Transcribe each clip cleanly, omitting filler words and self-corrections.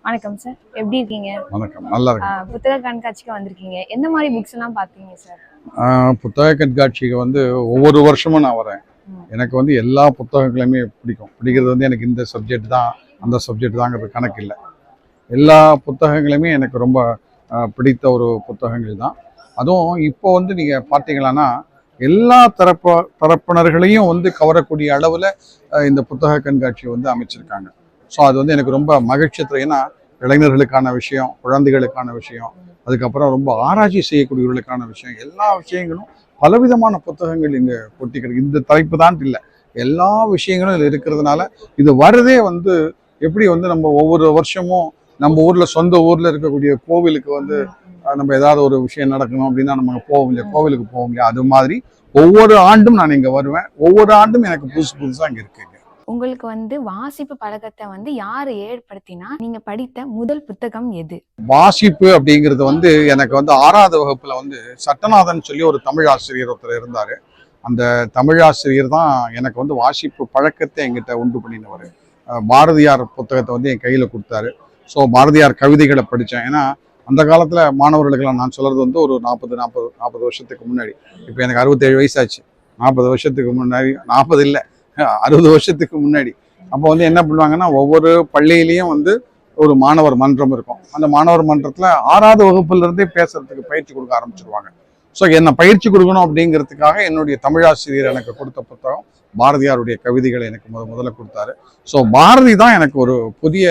வணக்கம் சார். எப்படி இருக்கீங்க? வணக்கம். நல்லா இருக்கு. புத்தக கண்காட்சிக்கு வந்திருக்கீங்க. எந்த மாதிரி புக்ஸ் எல்லாம் பார்த்தீங்க சார்? புத்தக கண்காட்சிக்கு ஒவ்வொரு வருஷமும் நான் வரேன். எனக்கு எல்லா புத்தகங்களுமே பிடிக்கும். பிடிக்கிறது எனக்கு இந்த சப்ஜெக்ட் தான் அந்த சப்ஜெக்ட் தாங்கிறது கணக்கு இல்லை. எல்லா புத்தகங்களுமே எனக்கு ரொம்ப பிடித்த ஒரு புத்தகங்கள் தான். அதுவும் இப்போ நீங்கள் பார்த்தீங்களான்னா எல்லா தரப்பினர்களையும் கவரக்கூடிய அளவில் இந்த புத்தக கண்காட்சி அமைச்சிருக்காங்க. ஸோ அது எனக்கு ரொம்ப மகிழ்ச்சி தரும். ஏன்னா இளைஞர்களுக்கான விஷயம், குழந்தைகளுக்கான விஷயம், அதுக்கப்புறம் ரொம்ப ஆராய்ச்சி செய்யக்கூடியவர்களுக்கான விஷயம், எல்லா விஷயங்களும் பலவிதமான புத்தகங்கள் இங்கே கொட்டிக்கிறது. இந்த தலைப்பு தான் இல்லை, எல்லா விஷயங்களும் இதில் இருக்கிறதுனால இது வரதே எப்படி நம்ம ஒவ்வொரு வருஷமும் நம்ம ஊரில் சொந்த ஊரில் இருக்கக்கூடிய கோவிலுக்கு நம்ம ஏதாவது ஒரு விஷயம் நடக்கணும் அப்படின்னா நம்ம போவோம் இல்லையா, கோவிலுக்கு போவோம் இல்லையா, அது மாதிரி ஒவ்வொரு ஆண்டும் நான் இங்கே வருவேன். ஒவ்வொரு ஆண்டும் எனக்கு புதுசு புதுசாக இங்கே இருக்குங்க. உங்களுக்கு வாசிப்பு பழக்கத்தை யாரு ஏற்படுத்தினா? நீங்க படித்த முதல் புத்தகம் எது? வாசிப்பு அப்படிங்கிறது எனக்கு 6வது வகுப்புல சட்டநாதன் சொல்லி ஒரு தமிழ் ஆசிரியர் ஒருத்தர் இருந்தாரு. அந்த தமிழ் ஆசிரியர் தான் எனக்கு வாசிப்பு பழக்கத்தை என்கிட்ட உண்டு பண்ணினவர். பாரதியார் புத்தகத்தை என் கையில கொடுத்தாரு. ஸோ பாரதியார் கவிதைகளை படித்தேன். ஏன்னா அந்த காலத்துல மாணவர்களுக்கெல்லாம் நான் சொல்றது ஒரு 40 வருஷத்துக்கு முன்னாடி. இப்போ எனக்கு 67 வயசாச்சு. 40 வருஷத்துக்கு முன்னாடி, 40 இல்லை 60 வருஷத்துக்கு முன்னாடி. அப்போ என்ன பண்ணுவாங்கன்னா, ஒவ்வொரு பள்ளியிலையும் ஒரு மாணவர் மன்றம் இருக்கும். அந்த மாணவர் மன்றத்துல 6வது வகுப்புல இருந்தே பேசுறதுக்கு பயிற்சி கொடுக்க ஆரம்பிச்சிருவாங்க. ஸோ என்ன பயிற்சி கொடுக்கணும் அப்படிங்கிறதுக்காக என்னுடைய தமிழாசிரியர் எனக்கு கொடுத்த புத்தகம் பாரதியாருடைய கவிதைகளை எனக்கு முதல்ல கொடுத்தாரு. ஸோ பாரதி தான் எனக்கு ஒரு புதிய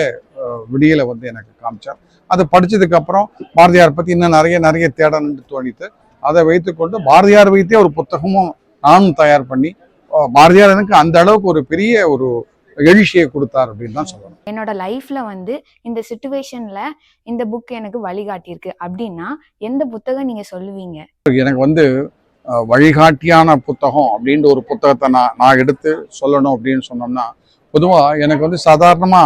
விடியலை எனக்கு காமிச்சார். அதை படிச்சதுக்கு அப்புறம் பாரதியார் பத்தி இன்னும் நிறைய தேடணும்னு தோணித்து அதை வைத்துக்கொண்டு பாரதியார் வைத்தே ஒரு புத்தகமும் நானும் தயார் பண்ணி, பாரதியார் எனக்கு அந்த அளவுக்கு ஒரு பெரிய ஒரு எழுச்சியை கொடுத்தார் அப்படின்னு தான் சொல்லணும். என்னோட லைஃப்ல இந்த சிச்சுவேஷன்ல இந்த புக் எனக்கு வழிகாட்டியிருக்கு அப்படின்னா எந்த புத்தகம் நீங்க சொல்லுவீங்க? எனக்கு வழிகாட்டியான புத்தகம் அப்படின்ற ஒரு புத்தகத்தை நான் எடுத்து சொல்லணும் அப்படின்னு சொன்னோம்னா, பொதுவா எனக்கு சாதாரணமா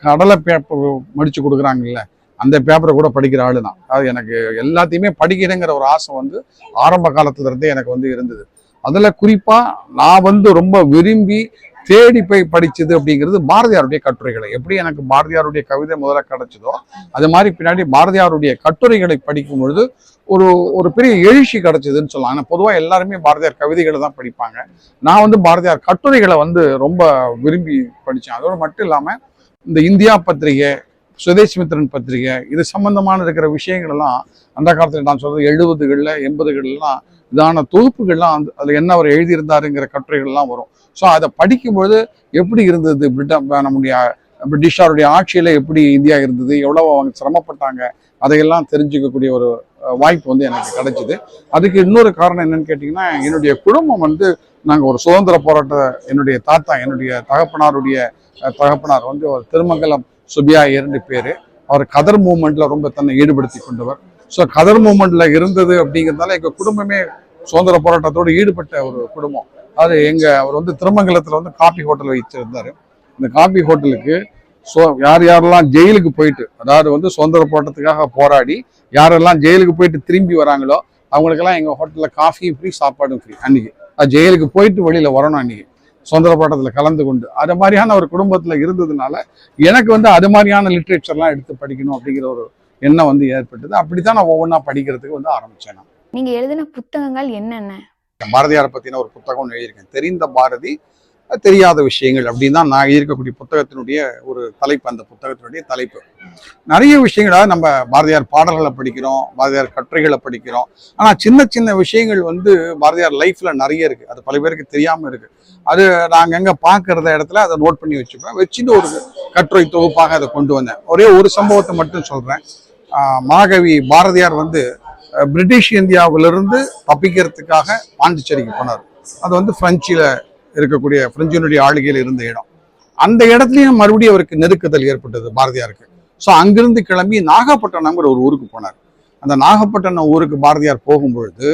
கடலை பேப்பர் மடிச்சு கொடுக்குறாங்கல்ல, அந்த பேப்பரை கூட படிக்கிற ஆளு தான். அது எனக்கு எல்லாத்தையுமே படிக்கிறேங்கிற ஒரு ஆசை ஆரம்ப காலத்துல இருந்தே எனக்கு இருந்தது. அதுல குறிப்பா நான் ரொம்ப விரும்பி தேடி போய் படிச்சது அப்படிங்கிறது பாரதியாருடைய கட்டுரைகளை. எப்படி எனக்கு பாரதியாருடைய கவிதை முதல்ல கிடைச்சதோ அது மாதிரி பின்னாடி பாரதியாருடைய கட்டுரைகளை படிக்கும் பொழுது ஒரு பெரிய எழுச்சி கிடைச்சதுன்னு சொல்லலாம். ஆனால் பொதுவாக எல்லாருமே பாரதியார் கவிதைகளை தான் படிப்பாங்க. நான் பாரதியார் கட்டுரைகளை ரொம்ப விரும்பி படித்தேன். அதோடு மட்டும் இல்லாமல் இந்த இந்தியா பத்திரிகை, சுதேஷ்மித்ரன் பத்திரிகை, இது சம்பந்தமான இருக்கிற விஷயங்கள் எல்லாம் அந்த காலத்தில் நான் சொல்றது 70களில் 80களிலாம் இதான தொகுப்புகள்லாம் அதில் என்ன அவர் எழுதியிருந்தாருங்கிற கட்டுரைகள்லாம் வரும். ஸோ அதை படிக்கும்பொழுது எப்படி இருந்தது, நம்முடைய பிரிட்டிஷாருடைய ஆட்சியில் எப்படி இந்தியா இருந்தது, எவ்வளோ அவங்க சிரமப்பட்டாங்க, அதையெல்லாம் தெரிஞ்சுக்கக்கூடிய ஒரு வாய்ப்பு எனக்கு கிடைச்சிது. அதுக்கு இன்னொரு காரணம் என்னன்னு கேட்டிங்கன்னா, என்னுடைய குடும்பம் நாங்கள் ஒரு சுதந்திர போராட்ட, என்னுடைய தாத்தா, என்னுடைய தகப்பனாருடைய தகப்பனார் ஒரு திருமங்கலம் சுபியா 2 பேர். அவர் கதர் மூவ்மெண்ட்ல ரொம்ப தன்னை ஈடுபடுத்தி கொண்டவர். ஸோ கதர் மூவ்மெண்ட்ல இருந்தது அப்படிங்கிறதுனால எங்க குடும்பமே சுதந்திர போராட்டத்தோடு ஈடுபட்ட ஒரு குடும்பம். அது அவர் திருமங்கலத்துல காபி ஹோட்டல் வச்சிருந்தாரு. இந்த காபி ஹோட்டலுக்கு யாரெல்லாம் ஜெயிலுக்கு போயிட்டு, அதாவது சுதந்திர போராட்டத்துக்காக போராடி யாரெல்லாம் ஜெயிலுக்கு போயிட்டு திரும்பி வராங்களோ அவங்களுக்கெல்லாம் எங்க ஹோட்டல்ல காஃபியும் ஃப்ரீ, சாப்பாடும் ஃப்ரீ. அன்னைக்கு ஜெயிலுக்கு போயிட்டு வெளியில வரணும், அன்னைக்கு சுதந்திர போராட்டத்துல கலந்து கொண்டு. அது மாதிரியான ஒரு குடும்பத்துல இருந்ததுனால எனக்கு அது மாதிரியான லிட்ரேச்சர்லாம் எடுத்து படிக்கணும் அப்படிங்கிற ஒரு எண்ணம் ஏற்பட்டது. அப்படித்தான் நான் ஒவ்வொன்றா படிக்கிறதுக்கு ஆரம்பிச்சேன். நீங்க எழுதின புத்தகங்கள் என்னென்ன? பாரதியாரை பத்தின ஒரு புத்தகம் எழுதியிருக்கேன், தெரிந்த பாரதி தெரியாத விஷயங்கள் அப்படின்னு தான் நான் இருக்கக்கூடிய புத்தகத்தினுடைய ஒரு தலைப்பு. அந்த புத்தகத்தினுடைய தலைப்பு நிறைய விஷயங்களாக நம்ம பாரதியார் பாடல்களை படிக்கிறோம், பாரதியார் கட்டுரைகளை படிக்கிறோம். ஆனா சின்ன சின்ன விஷயங்கள் பாரதியார் லைஃப்ல நிறைய இருக்கு. அது பல பேருக்கு தெரியாம இருக்கு. அது நாங்க எங்க பாக்குறத இடத்துல அதை நோட் பண்ணி வச்சுப்பேன். வச்சுட்டு ஒரு கட்டுரை தொகுப்பாக அதை கொண்டு வந்தேன். ஒரே ஒரு சம்பவத்தை மட்டும் சொல்றேன். மகாகவி பாரதியார் பிரிட்டிஷ் இந்தியாவிலிருந்து தப்பிக்கிறதுக்காக பாண்டிச்சேரிக்கு போனார். அது பிரெஞ்சில இருக்கக்கூடிய பிரெஞ்சினுடைய ஆளுகையில் இருந்த இடம். அந்த இடத்துலயும் மறுபடியும் அவருக்கு நெருக்குதல் ஏற்பட்டது பாரதியாருக்கு. ஸோ அங்கிருந்து கிளம்பி நாகப்பட்டினம்ங்கிற ஒரு ஊருக்கு போனார். அந்த நாகப்பட்டினம் ஊருக்கு பாரதியார் போகும்பொழுது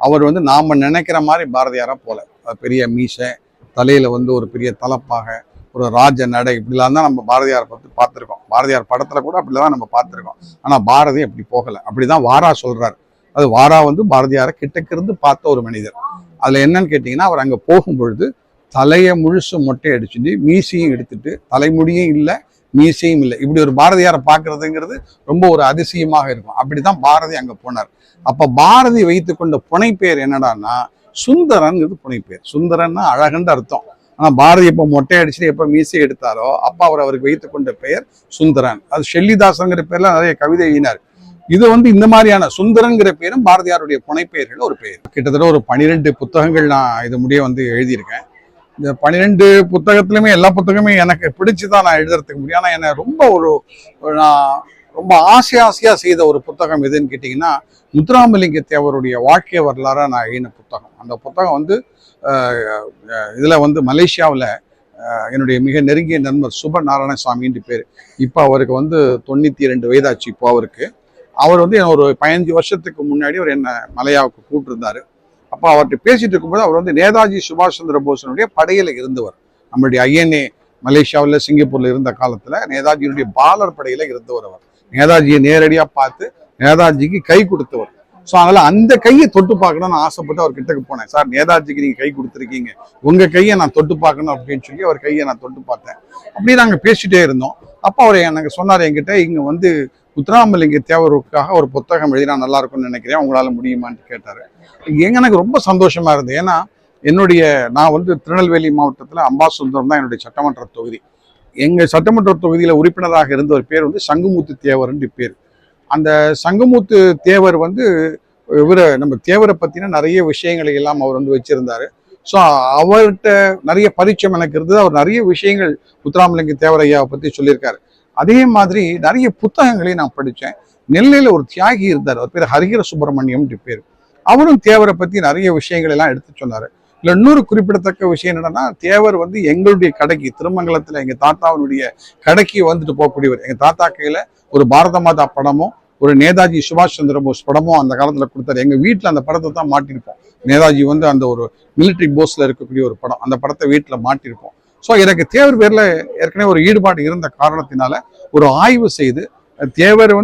அவர் நாம நினைக்கிற மாதிரி பாரதியாரா போல, பெரிய மீசை, தலையில ஒரு பெரிய தலப்பாக, ஒரு ராஜ நடை, இப்படிலாம் தான் நம்ம பாரதியாரை பார்த்துருக்கோம். பாரதியார் படத்துல கூட அப்படிலாம் நம்ம பார்த்துருக்கோம். ஆனா பாரதி அப்படி போகல. அப்படிதான் வாரா சொல்றாரு. அது வாரா பாரதியாரை கிட்டக்கு இருந்து பார்த்த ஒரு மனிதர். அதுல என்னன்னு கேட்டீங்கன்னா, அவர் அங்க போகும்பொழுது தலையை முழுசு மொட்டை அடிச்சுட்டு மீசையும் எடுத்துட்டு, தலைமுடியும் இல்லை, மீசையும் இல்லை. இப்படி ஒரு பாரதியாரை பார்க்கறதுங்கிறது ரொம்ப ஒரு அதிசயமாக இருக்கும். அப்படிதான் பாரதி அங்க போனார். அப்ப பாரதி வைத்து கொண்ட புனைப்பெயர் என்னடான்னா சுந்தரன்ங்கிறது புனைப்பெயர். சுந்தரன்னா அழகுன்னு அர்த்தம். ஆனா பாரதி எப்ப மொட்டை அடிச்சுட்டு எப்ப மீசை எடுத்தாரோ அப்ப அவருக்கு வைத்துக் கொண்ட பெயர் சுந்தரன். அது ஷெல்லிதாசங்கிற பேர்ல நிறைய கவிதை எழுதினார். இது இந்த மாதிரியான சுந்தரன்கிற பேரும் பாரதியாருடைய புனைப்பெயர்கள் ஒரு பெயர். கிட்டத்தட்ட ஒரு 12 புத்தகங்கள் நான் இது முடிய எழுதியிருக்கேன். இந்த 12 புத்தகத்திலுமே எல்லா புத்தகமே எனக்கு பிடிச்சுதான் நான் எழுதுறதுக்கு முடியும். ஆனா என்ன நான் ரொம்ப ஆசையா செய்த ஒரு புத்தகம் எதுன்னு கேட்டீங்கன்னா முத்துராமலிங்க தேவருடைய வாழ்க்கை வரலாறா நான் எழுதின புத்தகம். அந்த புத்தகம் இதுல மலேசியாவில் என்னுடைய மிக நெருங்கிய நண்பர் சுப நாராயணசாமின்னு பேர். இப்போ அவருக்கு 92 வயதாச்சு. இப்போ அவர் ஒரு 15 வருஷத்துக்கு முன்னாடி அவர் என்ன மலையாவுக்கு கூப்பிட்டுருந்தாரு. அப்போ அவர்கிட்ட பேசிட்டு இருக்கும்போது அவர் நேதாஜி சுபாஷ் சந்திர போஸனுடைய படையில இருந்தவர். நம்மளுடைய ஐஎன்ஏ மலேசியாவில் சிங்கப்பூர்ல இருந்த காலத்துல நேதாஜியினுடைய பாலர் படையில இருந்தவர். அவர் நேதாஜியை நேரடியா பார்த்து நேதாஜிக்கு கை கொடுத்தவர். ஸோ அதனால அந்த கையை தொட்டு பார்க்கணும்னு ஆசைப்பட்டு அவர் கிட்டக்கு போனேன். சார், நேதாஜிக்கு நீங்க கை கொடுத்துருக்கீங்க, உங்க கையை நான் தொட்டு பார்க்கணும் அப்படின்னு சொல்லி அவர் கையை நான் தொட்டு பார்த்தேன். அப்படி நாங்க பேசிட்டே இருந்தோம். அப்போ அவர் எனக்கு சொன்னார், என்கிட்ட இங்க முத்துராமலிங்க தேவருக்காக ஒரு புத்தகம் எழுதினா நல்லா இருக்கும்னு நினைக்கிறேன், உங்களால முடியுமான்னு கேட்டாரு. எனக்கு ரொம்ப சந்தோஷமா இருந்தது. ஏன்னா நான் திருநெல்வேலி மாவட்டத்துல அம்பாசுந்தரம் தான் என்னுடைய சட்டமன்ற தொகுதி. எங்க சட்டமன்ற தொகுதியில உறுப்பினராக இருந்த ஒரு பேர் சங்குமுத்து தேவர்ன்னு பேர். அந்த சங்குமுத்து தேவர் நம்ம தேவரை பத்தின நிறைய விஷயங்களை எல்லாம் அவர் வச்சிருந்தாரு. ஸோ அவர்கிட்ட நிறைய பரிச்சயம் எனக்கு இருந்தது. அவர் நிறைய விஷயங்கள் முத்துராமலிங்க தேவர் ஐயாவை பத்தி சொல்லியிருக்காரு. அதே மாதிரி நிறைய புத்தகங்களையும் நான் படித்தேன். நெல்லையில ஒரு தியாகி இருந்தார், அவர் பேர் ஹரிஹர சுப்பிரமணியம் பேர். அவரும் தேவரை பத்தி நிறைய விஷயங்கள் எல்லாம் எடுத்து சொன்னாரு. இல்லை, இன்னொரு குறிப்பிடத்தக்க விஷயம் என்னன்னா, தேவர் எங்களுடைய கடைக்கு திருமங்கலத்துல எங்க தாத்தாவுடைய கடைக்கு போகக்கூடியவர். எங்க தாத்தா கையில ஒரு பாரத மாதா படமும் ஒரு நேதாஜி சுபாஷ் சந்திர போஸ் படமும் அந்த காலத்துல கொடுத்தாரு. எங்க வீட்டுல அந்த படத்தை தான் மாட்டிருப்போம். நேதாஜி அந்த ஒரு மிலிட்டரி போஸ்ல இருக்கக்கூடிய ஒரு படம், அந்த படத்தை வீட்டுல மாட்டிருப்போம். ஸோ எனக்கு தேவர் பேர்ல ஏற்கனவே ஒரு ஈடுபாடு இருந்த காரணத்தினால ஒரு ஆய்வு செய்து தேவர்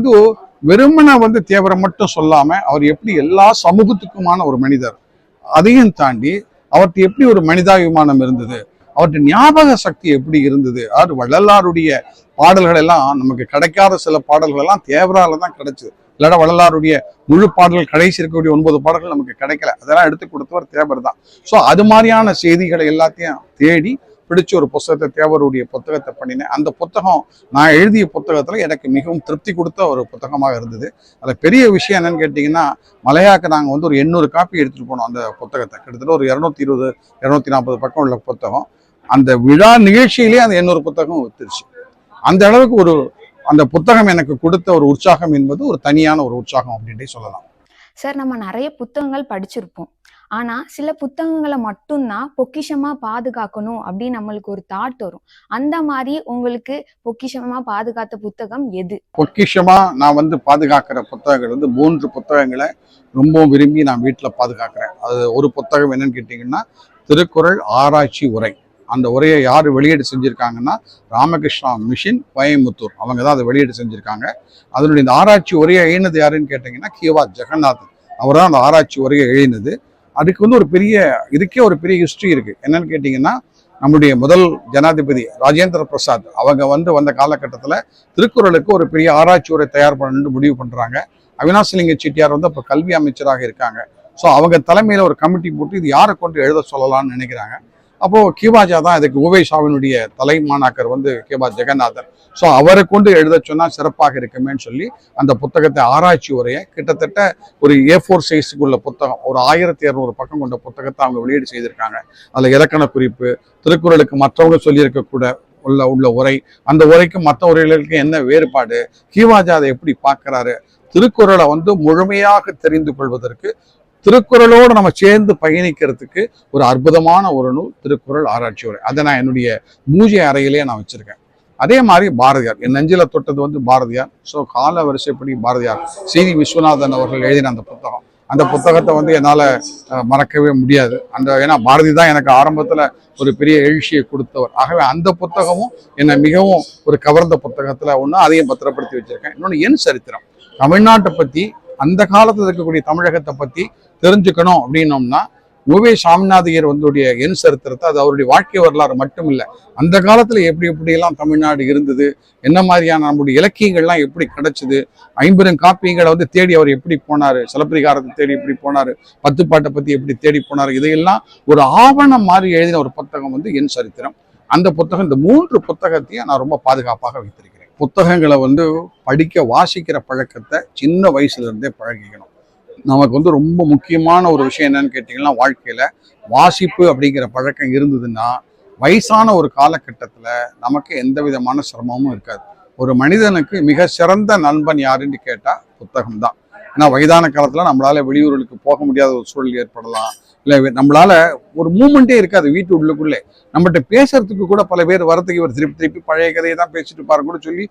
வெறுமனை தேவரை மட்டும் சொல்லாம அவர் எப்படி எல்லா சமூகத்துக்குமான ஒரு மனிதர், அதையும் தாண்டி அவர்கிட்ட எப்படி ஒரு மனிதாபிமானம் இருந்தது, அவர்கிட்ட ஞாபக சக்தி எப்படி இருந்தது. அது வள்ளலாருடைய பாடல்கள் எல்லாம் நமக்கு கிடைக்காத சில பாடல்கள் எல்லாம் தேவரால தான் கிடைச்சது. இல்லாட வள்ளலாருடைய முழு பாடல்கள் கடைசி இருக்கக்கூடிய 9 பாடல்கள் நமக்கு கிடைக்கல. அதெல்லாம் எடுத்து கொடுத்தவர் தேவர் தான். ஸோ அது மாதிரியான செய்திகளை எல்லாத்தையும் தேடி பிடிச்ச ஒரு புத்தகத்தை, தேவருடைய புத்தகத்தை பண்ணினேன். அந்த புத்தகம் நான் எழுதிய புத்தகத்துல எனக்கு மிகவும் திருப்தி கொடுத்த ஒரு புத்தகமாக இருந்தது. அதுல பெரிய விஷயம் என்னன்னு கேட்டீங்கன்னா, மலையாக்கு நாங்க ஒரு 800 காப்பி எடுத்துட்டு போனோம். அந்த புத்தகத்தை கிட்டத்தட்ட ஒரு 220 240 பக்கம் உள்ள புத்தகம். அந்த விழா நிகழ்ச்சியிலேயே அந்த 800 புத்தகம் வித்துருச்சு. அந்த அளவுக்கு அந்த புத்தகம் எனக்கு கொடுத்த ஒரு உற்சாகம் என்பது ஒரு தனியான ஒரு உற்சாகம் அப்படின்ட்டே சொல்லலாம். சார், நம்ம நிறைய புத்தகங்கள் படிச்சிருப்போம். ஆனா சில புத்தகங்களை மட்டும்தான் பொக்கிஷமா பாதுகாக்கணும் அப்படின்னு நம்மளுக்கு ஒரு தாட் வரும். அந்த மாதிரி உங்களுக்கு பொக்கிஷமா பாதுகாத்த புத்தகம் எது? பொக்கிஷமா நான் பாதுகாக்கிற புத்தகங்கள் 3 புத்தகங்களை ரொம்ப விரும்பி நான் வீட்டுல பாதுகாக்கிறேன். அது ஒரு புத்தகம் என்னன்னு கேட்டீங்கன்னா, திருக்குறள் ஆராய்ச்சி உரை. அந்த உரையை யார் வெளியீடு செஞ்சிருக்காங்கன்னா, ராமகிருஷ்ணா மிஷன் கோயம்புத்தூர், அவங்க தான் அதை வெளியீடு செஞ்சிருக்காங்க. அதனுடைய இந்த ஆராய்ச்சி உரையை எழுதினது யாருன்னு கேட்டீங்கன்னா, கிவா ஜெகநாதன். அவர் தான் அந்த ஆராய்ச்சி உரையை எழுதினது. அதுக்கு இதுக்கே ஒரு பெரிய ஹிஸ்டரி இருக்கு. என்னன்னு கேட்டீங்கன்னா, நம்முடைய முதல் ஜனாதிபதி ராஜேந்திர பிரசாத் அவங்க வந்த காலகட்டத்துல திருக்குறளுக்கு ஒரு பெரிய ஆராய்ச்சி உரை தயார் பண்ணணும்னு முடிவு பண்றாங்க. அவினாசிலிங்க செட்டியார் அப்ப கல்வி அமைச்சராக இருக்காங்க. ஸோ அவங்க தலைமையில ஒரு கமிட்டி போட்டு இது யாரை கொண்டு எழுத சொல்லலாம்னு நினைக்கிறாங்க. அப்போ கிவாஜா தான் இதுக்கு உவேசாவினுடைய தலைமாணாக்கர் கிவா ஜெகநாதன். ஸோ அவரை கொண்டு எழுத சொன்னா சிறப்பாக இருக்குமேன்னு சொல்லி அந்த புத்தகத்தை ஆராய்ச்சி உரையை கிட்டத்தட்ட ஒரு A4 சைஸுக்குள்ள புத்தகம், ஒரு 1200 பக்கம் கொண்ட புத்தகத்தை அவங்க வெளியீடு செய்திருக்காங்க. அதுல இலக்கண குறிப்பு, திருக்குறளுக்கு மற்றவங்க சொல்லியிருக்க உள்ள உரை, அந்த உரைக்கும் மற்ற உரைகளுக்கு என்ன வேறுபாடு, கிவாஜா அதை எப்படி பார்க்கிறாரு, திருக்குறளை முழுமையாக தெரிந்து கொள்வதற்கு, திருக்குறளோடு நம்ம சேர்ந்து பயணிக்கிறதுக்கு ஒரு அற்புதமான ஒரு நூல் திருக்குறள் ஆராய்ச்சி உரை. அதை நான் என்னுடைய பூஜை அறையிலேயே நான் வச்சிருக்கேன். அதே மாதிரி பாரதியார், என் நெஞ்சில தொட்டது பாரதியார். ஸோ கால வரிசைப்படி பாரதியார், சி.வி. விஸ்வநாதன் அவர்கள் எழுதின அந்த புத்தகம், அந்த புத்தகத்தை என்னால் மறக்கவே முடியாது. ஏன்னா பாரதி தான் எனக்கு ஆரம்பத்தில் ஒரு பெரிய எழுச்சியை கொடுத்தவர். ஆகவே அந்த புத்தகமும் என்னை மிகவும் ஒரு கவர்ந்த புத்தகத்தில் ஒன்று, அதையும் பத்திரப்படுத்தி வச்சிருக்கேன். இன்னொன்று என் சரித்திரம், தமிழ்நாட்டை பற்றி, அந்த காலத்தில் இருக்கக்கூடிய தமிழகத்தை பற்றி தெரிஞ்சுக்கணும் அப்படின்னோம்னா உவே சாமிநாதையர் வந்துடைய என் சரித்திரத்தை, அது அவருடைய வாழ்க்கை வரலாறு மட்டும் இல்லை, அந்த காலத்துல எப்படி எப்படியெல்லாம் தமிழ்நாடு இருந்தது, என்ன மாதிரியான நம்முடைய இலக்கியங்கள்லாம் எப்படி கிடைச்சது, 50 காப்பியங்களை வந்து தேடி அவர் எப்படி போனாரு, சிலப்பதிகாரத்தை தேடி எப்படி போனாரு, பத்துப்பாட்டை பத்தி எப்படி தேடி போனாரு, இதையெல்லாம் ஒரு ஆவணம் மாதிரி எழுதின ஒரு புத்தகம் வந்து என் சரித்திரம். அந்த புத்தகம், இந்த 3 புத்தகத்தையும் நான் ரொம்ப பாதுகாப்பாக வைத்திருக்கிறேன். புத்தகங்களை வந்து படிக்க வாசிக்கிற பழக்கத்தை சின்ன வயசுல இருந்தே பழகிக்கணும். நமக்கு வந்து ரொம்ப முக்கியமான ஒரு விஷயம் என்னன்னு கேட்டீங்கன்னா, வாழ்க்கையில வாசிப்பு அப்படிங்கிற பழக்கம் இருந்ததுன்னா வயசான ஒரு காலகட்டத்துல நமக்கு எந்த விதமான சிரமமும் இருக்காது. ஒரு மனிதனுக்கு மிக சிறந்த நண்பன் யாருன்னு கேட்டா புத்தகம் தான். ஏன்னா வயதான காலத்துல நம்மளால வெளியூர்களுக்கு போக முடியாத ஒரு சூழல் ஏற்படலாம், இல்லை நம்மளால ஒரு மூமெண்ட்டே இருக்காது வீட்டு உள்ளுக்குள்ளே. நம்மகிட்ட பேசுறதுக்கு கூட பல பேர் வரத்துக்கு இவர் திருப்பி திருப்பி பழைய கதையை தான் பேசிட்டு பாரு கூட சொல்லி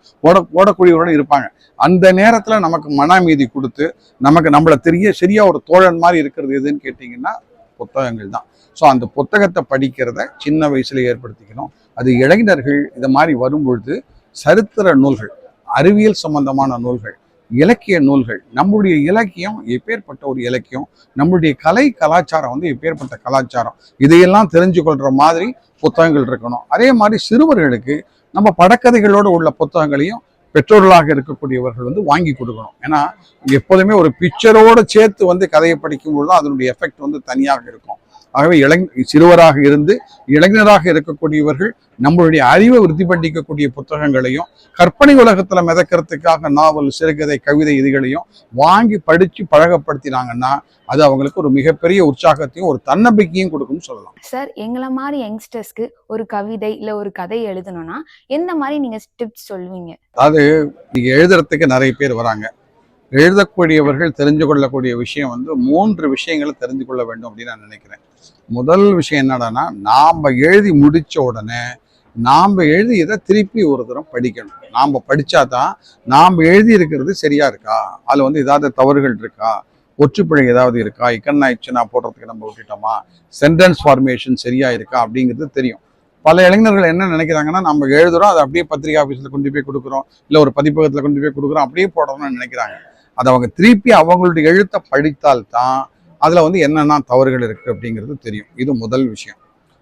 ஓடக்கூடியவரோட இருப்பாங்க. அந்த நேரத்துல நமக்கு மன அமைதி கொடுத்து நமக்கு நம்மளை சரியா ஒரு தோழன் மாதிரி இருக்கிறது எதுன்னு கேட்டீங்கன்னா புத்தகங்கள் தான். ஸோ அந்த புத்தகத்தை படிக்கிறத சின்ன வயசுல ஏற்படுத்திக்கணும். அது இளைஞர்கள் இதை மாதிரி வரும்பொழுது சரித்திர நூல்கள், அறிவியல் சம்பந்தமான நூல்கள், இலக்கிய நூல்கள், நம்முடைய இலக்கியம் எப்பேற்பட்ட ஒரு இலக்கியம், நம்முடைய கலை கலாச்சாரம் வந்து எப்பேற்பட்ட கலாச்சாரம், இதையெல்லாம் தெரிஞ்சு கொள்ற மாதிரி புத்தகங்கள் இருக்கணும். அதே மாதிரி சிறுவர்களுக்கு நம்ம படக்கதைகளோடு உள்ள புத்தகங்களையும் பெற்றோர்களாக இருக்கக்கூடியவர்கள் வந்து வாங்கி கொடுக்கணும். ஏன்னா எப்போதுமே ஒரு பிக்சரோட சேர்த்து வந்து கதையை படிக்கும்போது தான் அதனுடைய எஃபெக்ட் வந்து தனியாக இருக்கும். ஆகவே சிறுவராக இருந்து இளைஞராக இருக்கக்கூடியவர்கள் நம்மளுடைய அறிவை உறுதி பண்ணிக்கக்கூடிய புத்தகங்களையும், கற்பனை உலகத்துல மிதக்கிறதுக்காக நாவல், சிறுகதை, கவிதை இதுகளையும் வாங்கி படிச்சு பழகப்படுத்தினாங்கன்னா அது அவங்களுக்கு ஒரு மிகப்பெரிய உற்சாகத்தையும் ஒரு தன்னம்பிக்கையும் கொடுக்கும்னு சொல்லலாம். சார், எங்களை மாதிரி யங்ஸ்டர்ஸ்க்கு ஒரு கவிதை இல்ல ஒரு கதை எழுதணும்னா எந்த மாதிரி நீங்க டிப்ஸ் சொல்லுவீங்க? அதாவது நீங்க எழுதுறதுக்கு நிறைய பேர் வராங்க. எழுதக்கூடியவர்கள் தெரிஞ்சு கொள்ளக்கூடிய விஷயம் வந்து 3 விஷயங்களை தெரிஞ்சு கொள்ள வேண்டும் அப்படின்னு நான் நினைக்கிறேன். முதல் விஷயம் என்னடான்னா, நாம எழுதி முடிச்ச உடனே நாம எழுதியதை திருப்பி ஒரு தரம் படிக்கணும். நாம படிச்சாதான் நாம எழுதி இருக்கிறது சரியா இருக்கா, அதுல வந்து ஏதாவது தவறுகள் இருக்கா, ஒற்றுப்பிழை ஏதாவது இருக்கா, இக்கண்ணாயிடுச்சுன்னா போடுறதுக்கு நம்ம விட்டுட்டோமா, சென்டென்ஸ் ஃபார்மேஷன் சரியா இருக்கா அப்படிங்கிறது தெரியும். பல இளைஞர்கள் என்ன நினைக்கிறாங்கன்னா, நம்ம எழுதுறோம் அதை அப்படியே பத்திரிகை ஆஃபீஸில் கொண்டு போய் கொடுக்குறோம், இல்லை ஒரு பதிப்பகத்தில் கொண்டு போய் கொடுக்குறோம், அப்படியே போடுறோம்னு நினைக்கிறாங்க. அதை அவங்க திருப்பி அவங்களுடைய எழுத்தை படித்தால்தான் அதில் வந்து என்னென்ன தவறுகள் இருக்குது அப்படிங்கிறது தெரியும். இது முதல் விஷயம்.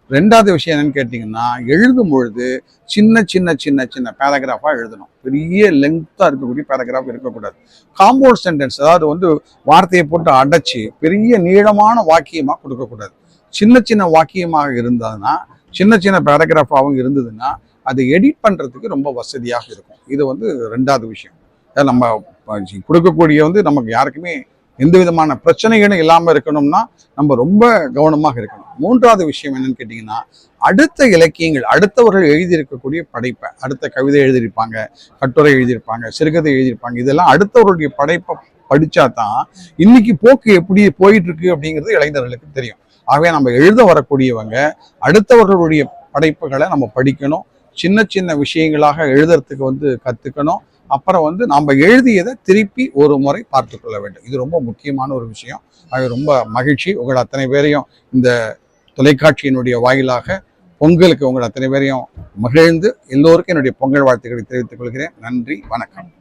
2வது விஷயம் என்னன்னு கேட்டிங்கன்னா, எழுதும் பொழுது சின்ன சின்ன சின்ன சின்ன பேராகிராஃபாக எழுதணும். பெரிய லெங்க்த்தாக இருக்கக்கூடிய பேராகிராஃப் இருக்கக்கூடாது. காம்பவுண்ட் சென்டென்ஸ், அதாவது வந்து வார்த்தையை போட்டு அடைச்சி பெரிய நீளமான வாக்கியமாக கொடுக்கக்கூடாது. சின்ன சின்ன வாக்கியமாக இருந்ததுன்னா, சின்ன சின்ன பேராகிராஃபாகவும் இருந்ததுன்னா அதை எடிட் பண்ணுறதுக்கு ரொம்ப வசதியாக இருக்கும். இது வந்து 2வது விஷயம். நம்ம கொடுக்கக்கூடிய வந்து நமக்கு யாருக்குமே எந்த விதமான பிரச்சனைகளும் இல்லாமல் இருக்கணும்னா நம்ம ரொம்ப கவனமாக இருக்கணும். 3வது விஷயம் என்னன்னு கேட்டிங்கன்னா, அடுத்த இலக்கியங்கள், அடுத்தவர்கள் எழுதியிருக்கக்கூடிய படைப்பை, அடுத்த கவிதை எழுதியிருப்பாங்க, கட்டுரை எழுதியிருப்பாங்க, சிறுகதை எழுதியிருப்பாங்க, இதெல்லாம் அடுத்தவர்களுடைய படைப்பை படித்தா தான் இன்னைக்கு போக்கு எப்படி போயிட்டு இருக்கு அப்படிங்கிறது இளைஞர்களுக்கு தெரியும். ஆகவே நம்ம எழுத வரக்கூடியவங்க அடுத்தவர்களுடைய படைப்புகளை நம்ம படிக்கணும். சின்ன சின்ன விஷயங்களாக எழுதுறதுக்கு வந்து கற்றுக்கணும். அப்புறம் வந்து நம்ம எழுதியதை திருப்பி ஒரு முறை பார்த்து கொள்ள வேண்டும். இது ரொம்ப முக்கியமான ஒரு விஷயம். அது ரொம்ப மகிழ்ச்சி. உங்கள் அத்தனை பேரையும் இந்த தொலைக்காட்சியினுடைய வாயிலாக பொங்கலுக்கு உங்கள் அத்தனை பேரையும் மகிழ்ந்து எல்லோருக்கும் என்னுடைய பொங்கல் வாழ்த்துக்களை தெரிவித்துக் கொள்கிறேன். நன்றி, வணக்கம்.